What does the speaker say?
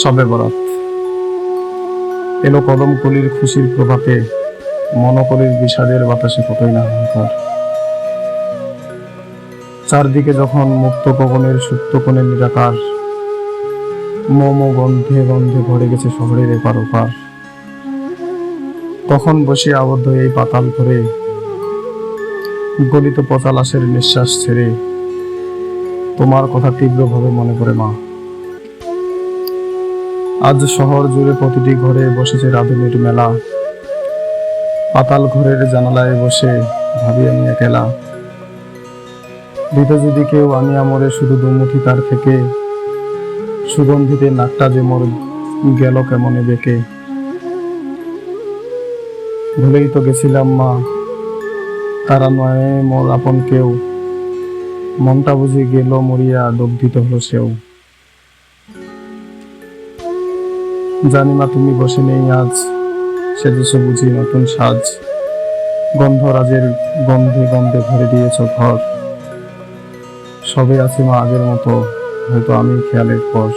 সবে বরাত এলো কদম কলির খুশির প্রভাতে, মনকলির বিষাদের বাতাসে কতই না হাহাকার। চারদিকে যখন মুক্ত গগনের সুপ্ত কোণে নিরাকার, মোমো গন্ধে গন্ধে ভরে গেছে শহরের এপার ওপার। তখন বসে আবদ্ধ এই পাতাল ঘরে, গলিত পচা লাশের নিঃশ্বাস ছেড়ে তোমার কথা তীব্রভাবে মনে পড়ে মা। আজ শহর জুড়ে প্রতিটি ঘরে বসেছে রাঁধুনির মেলা, পাতাল ঘরের জানালায় বসে ভাবি আমি একেলা। দিত যদি কেউ আনিয়া মরে শুধু দুমুঠি তার থেকে, সুগন্ধিতে নাকটা যে মোর গেল কেমনে বেঁকে। ভুলেই তো গেছিলাম মা, তারা নয় মোর আপন কেউ, মনটা বুঝি গেল মরিয়া দগ্ধিত হলো সেও। জানি মা তুমি বসে নেই আজ, সেজেছো বুঝি নতুন সাজ, গন্ধরাজের গন্ধে গন্ধে ভরে দিয়েছ ঘর। সবে আছি মা আগের মতো, হয়তো আমি খেয়ালের পর।